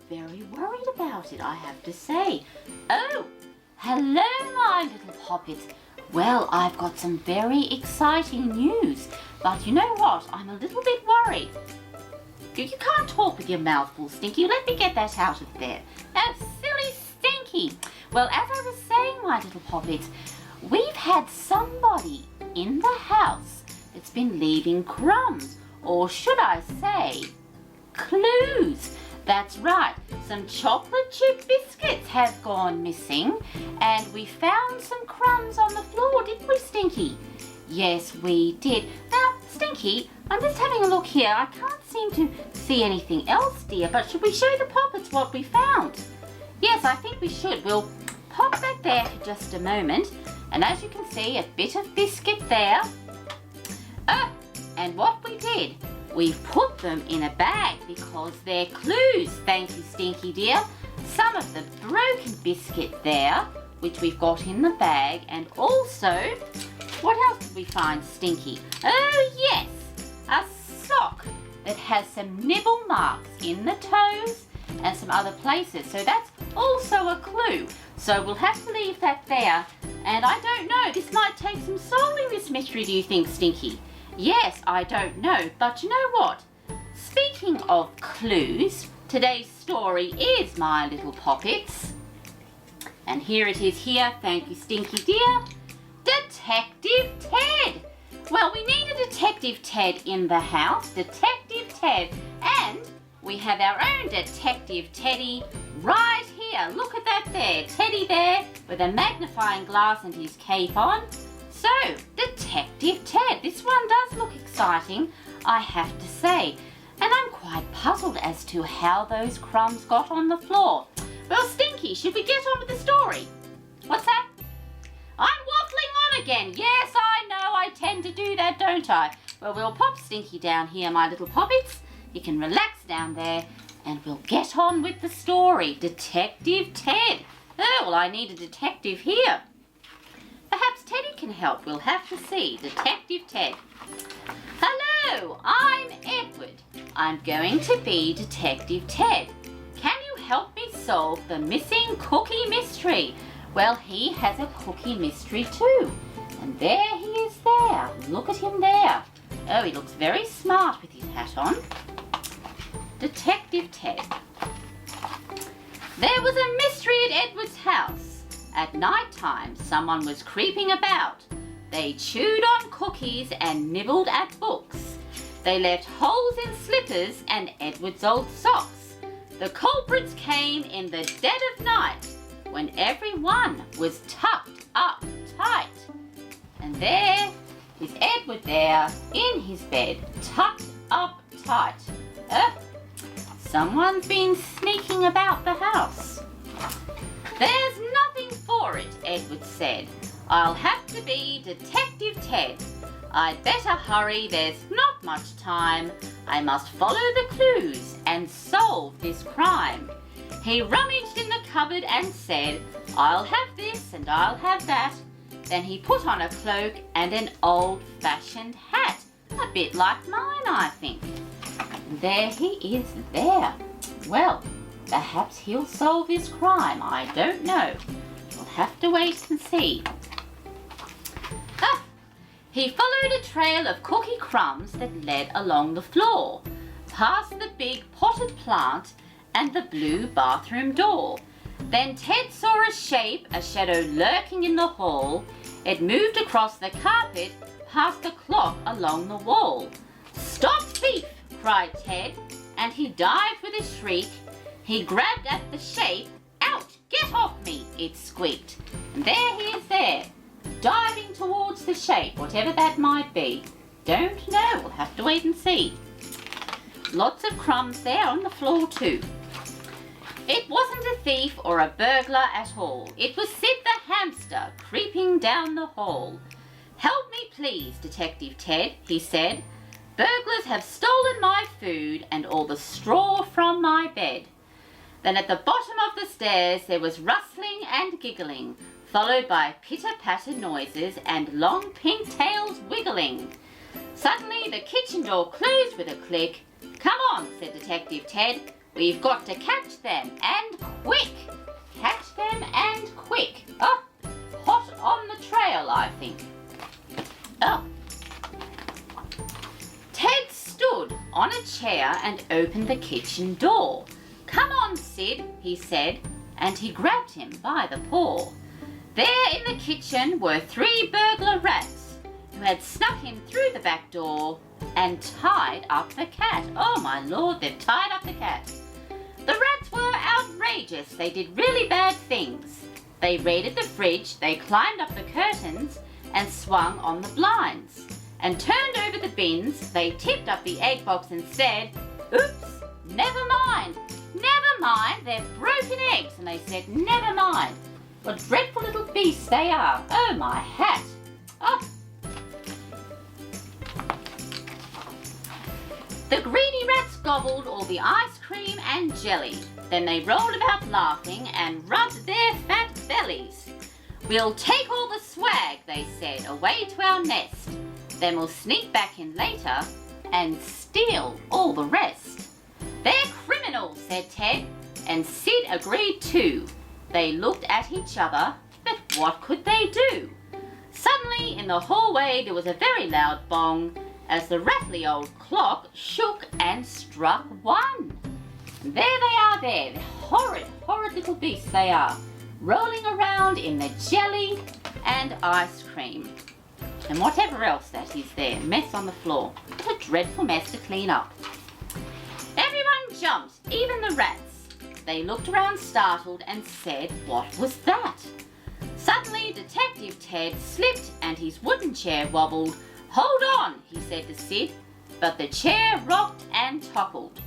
very worried about it, I have to say. Oh, hello, my little poppets. Well, I've got some very exciting news, but you know what? I'm a little bit worried. You can't talk with your mouth full, Stinky. Let me get that out of there. That silly Stinky. Well, as I was saying, my little poppets, we've had somebody in the house that's been leaving crumbs, or should I say, clues. That's right, some chocolate chip biscuits have gone missing, and we found some crumbs on the floor, didn't we, Stinky? Yes, we did. Now, Stinky, I'm just having a look here. I can't seem to see anything else, dear, but should we show the poppets what we found? Yes, I think we should. We'll pop that there for just a moment, and as you can see, a bit of biscuit there. And what we did, we've put them in a bag because they're clues. Thank you, Stinky dear. Some of the broken biscuit there, which we've got in the bag, and also, what else did we find, Stinky? Oh yes, a sock that has some nibble marks in the toes and some other places. So that's also a clue. So we'll have to leave that there. And I don't know, this might take some solving, this mystery, do you think, Stinky? Yes, I don't know, but you know what? Speaking of clues, today's story is, my little poppets. And here it is here, thank you, Stinky dear. Detective Ted. Well, we need a Detective Ted in the house, Detective Ted. And we have our own Detective Teddy right here. Look at that there, Teddy there with a magnifying glass and his cape on. So, Detective Ted, this one does look exciting, I have to say. And I'm quite puzzled as to how those crumbs got on the floor. Well, Stinky, should we get on with the story? What's that? I'm waffling on again. Yes, I know, I tend to do that, don't I? Well, we'll pop Stinky down here, my little poppets. You can relax down there and we'll get on with the story. Detective Ted. Oh, well, I need a detective here. Perhaps Teddy can help. We'll have to see. Detective Ted. Hello, I'm Edward. I'm going to be Detective Ted. Can you help me solve the missing cookie mystery? Well, he has a cookie mystery too. And there he is there. Look at him there. Oh, he looks very smart with his hat on. Detective Ted. There was a mystery at Edward's house. At night time, someone was creeping about. They chewed on cookies and nibbled at books. They left holes in slippers and Edward's old socks. The culprits came in the dead of night when everyone was tucked up tight. And there is Edward there in his bed, tucked up tight. Someone's been sneaking about the house. There's nothing for it, Edward said. I'll have to be Detective Ted. I'd better hurry, there's not much time. I must follow the clues and solve this crime. He rummaged in the cupboard and said, I'll have this and I'll have that. Then he put on a cloak and an old-fashioned hat, a bit like mine, I think. And there he is there. Well, perhaps he'll solve his crime, I don't know. We'll have to wait and see. He followed a trail of cookie crumbs that led along the floor, past the big potted plant and the blue bathroom door. Then Ted saw a shape, a shadow lurking in the hall. It moved across the carpet, past the clock along the wall. Stop, thief! Cried Ted, and he dived with a shriek. He grabbed at the shape. Out! Get off me! It squeaked. And there he is there, diving towards the shape, whatever that might be. Don't know. We'll have to wait and see. Lots of crumbs there on the floor too. It wasn't a thief or a burglar at all. It was Sid the hamster creeping down the hall. Help me please, Detective Ted, he said. Burglars have stolen my food and all the straw from my bed. Then at the bottom of the stairs there was rustling and giggling, followed by pitter-patter noises and long pink tails wiggling. Suddenly the kitchen door closed with a click. Come on, said Detective Ted. We've got to catch them, and quick. Catch them and quick. Oh, hot on the trail, I think. Oh. Ted stood on a chair and opened the kitchen door. "Come on, Sid," he said, and he grabbed him by the paw. There in the kitchen were 3 burglar rats who had snuck in through the back door and tied up the cat. Oh my lord, they've tied up the cat. The rats were outrageous. They did really bad things. They raided the fridge, they climbed up the curtains and swung on the blinds, and turned over the bins. They tipped up the egg box and said, "Oops, never mind, they're broken eggs." And they said, "Never mind." What dreadful little beasts they are. Oh, my hat. Oh. The greedy rats gobbled all the ice cream and jelly. Then they rolled about laughing and rubbed their fat bellies. "We'll take all the swag," they said, "away to our nest. Then we'll sneak back in later and steal all the rest." "They're criminals," said Ted, and Sid agreed too. They looked at each other, but what could they do? Suddenly, in the hallway, there was a very loud bong as the rattly old clock shook and struck 1. And there they are there, the horrid, horrid little beasts they are, rolling around in the jelly and ice cream. And whatever else that is there, mess on the floor. What a dreadful mess to clean up. Everyone jumped, even the rats. They looked around startled and said, "What was that?" Suddenly Detective Ted slipped and his wooden chair wobbled. "Hold on," he said to Sid, but the chair rocked and toppled.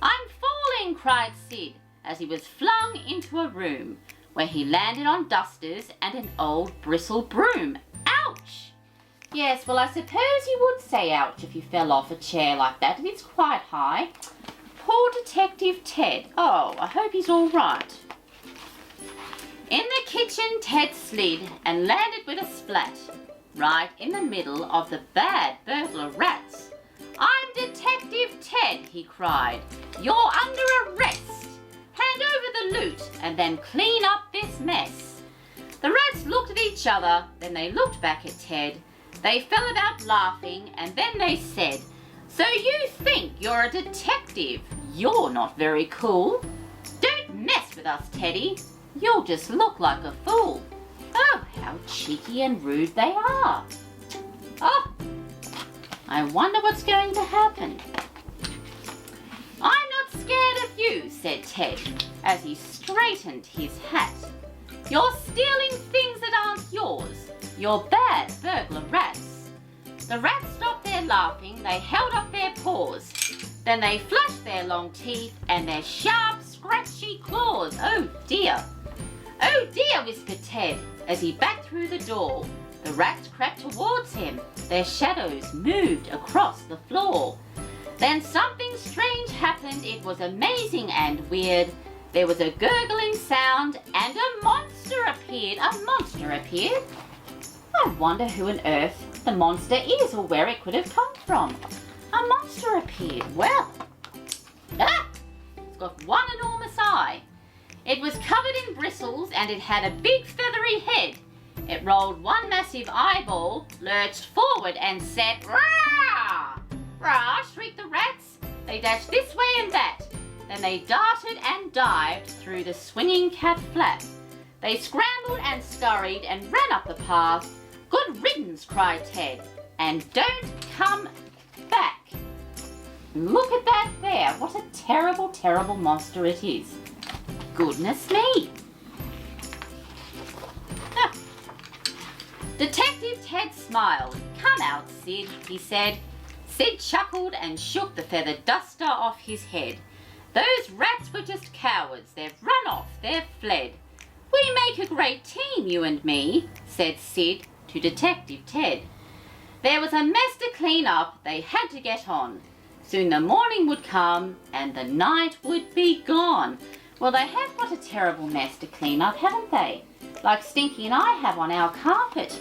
"I'm falling," cried Sid, as he was flung into a room where he landed on dusters and an old bristle broom. Ouch! Yes, well, I suppose you would say ouch if you fell off a chair like that. It is quite high. Poor Detective Ted. Oh, I hope he's all right. In the kitchen, Ted slid and landed with a splat, right in the middle of the bad burglar rats. "I'm Detective Ted," he cried. "You're under arrest. Hand over the loot and then clean up this mess." The rats looked at each other, then they looked back at Ted. They fell about laughing, and then they said, "So you think you're a detective? You're not very cool. Don't mess with us, Teddy. You'll just look like a fool." Oh, how cheeky and rude they are. Oh, I wonder what's going to happen. "I'm not scared of you," said Ted, as he straightened his hat. "You're stealing things that aren't yours. You're bad burglar rats." The rats stopped their laughing. They held up their paws. Then they flashed their long teeth and their sharp, scratchy claws. "Oh dear! Oh dear!" whispered Ted as he backed through the door. The rats crept towards him. Their shadows moved across the floor. Then something strange happened. It was amazing and weird. There was a gurgling sound and a monster appeared. A monster appeared? I wonder who on earth the monster is or where it could have come from. A monster appeared. Well, it's got one enormous eye. It was covered in bristles and it had a big feathery head. It rolled one massive eyeball, lurched forward and said, "Rah! Rah!" shrieked the rats. They dashed this way and that. Then they darted and dived through the swinging cat flap. They scrambled and scurried and ran up the path. "Good riddance," cried Ted, "and don't come back." Look at that there. What a terrible, terrible monster it is. Goodness me. Ah. Detective Ted smiled. "Come out, Sid," he said. Sid chuckled and shook the feathered duster off his head. "Those rats were just cowards. They've run off. They've fled. We make a great team, you and me," said Sid to Detective Ted. There was a mess to clean up. They had to get on. Soon the morning would come and the night would be gone. Well, they have got a terrible mess to clean up, haven't they? Like Stinky and I have on our carpet.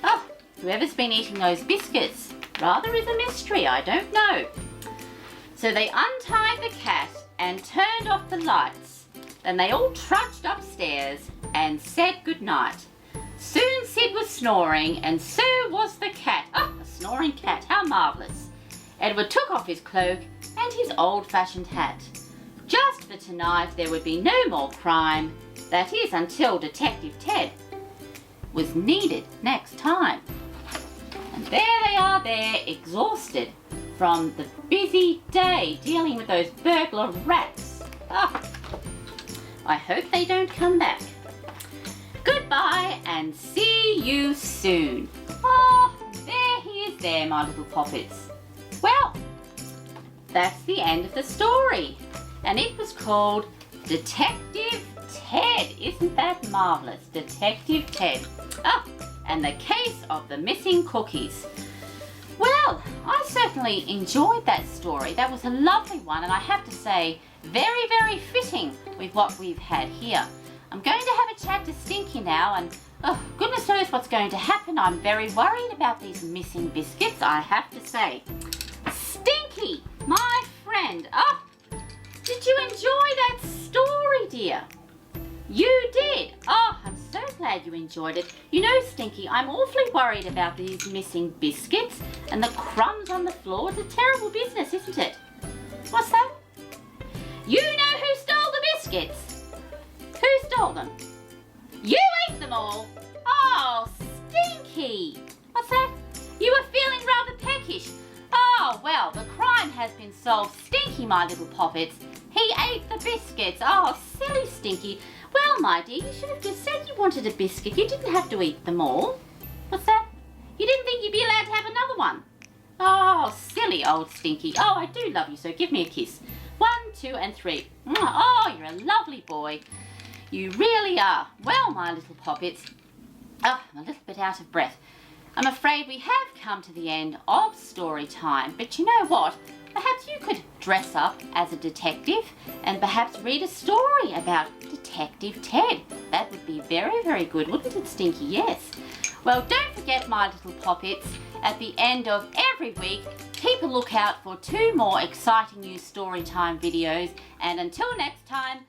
Oh, whoever's been eating those biscuits rather is a mystery, I don't know. So they untied the cat and turned off the lights. Then they all trudged upstairs and said goodnight. Soon Sid was snoring, and so was the cat. Oh, a snoring cat, how marvellous. Edward took off his cloak and his old-fashioned hat. Just for tonight there would be no more crime, that is until Detective Ted was needed next time. And there they are there, exhausted from the busy day dealing with those burglar rats. Oh, I hope they don't come back. Goodbye and see you soon. Oh, there he is there, my little poppets. Well, that's the end of the story. And it was called Detective Ted. Isn't that marvellous? Detective Ted. Oh, and the case of the missing cookies. Well, I certainly enjoyed that story. That was a lovely one, and I have to say, very, very fitting with what we've had here. I'm going to have a chat to Stinky now, and oh, goodness knows what's going to happen. I'm very worried about these missing biscuits, I have to say. Stinky, my friend. Oh, did you enjoy that story, dear? You did. Oh, I'm so glad you enjoyed it. You know, Stinky, I'm awfully worried about these missing biscuits and the crumbs on the floor. It's a terrible business, isn't it? What's that? You know who stole the biscuits? Who stole them? You ate them all. Oh, Stinky. What's that? You were feeling rather peckish. Oh, well, the crime has been solved. Stinky, my little poppets. He ate the biscuits. Oh, silly Stinky. Well, my dear, you should have just said you wanted a biscuit. You didn't have to eat them all. What's that? You didn't think you'd be allowed to have another one? Oh, silly old Stinky. Oh, I do love you, so give me a kiss. 1, 2, and 3. Oh, you're a lovely boy. You really are. Well, my little poppets. Oh, I'm a little bit out of breath. I'm afraid we have come to the end of story time. But you know what? Perhaps you could dress up as a detective and perhaps read a story about Detective Ted. That would be very, very good, wouldn't it, Stinky? Yes. Well, don't forget, my little poppets, at the end of every week, keep a lookout for 2 more exciting new story time videos. And until next time,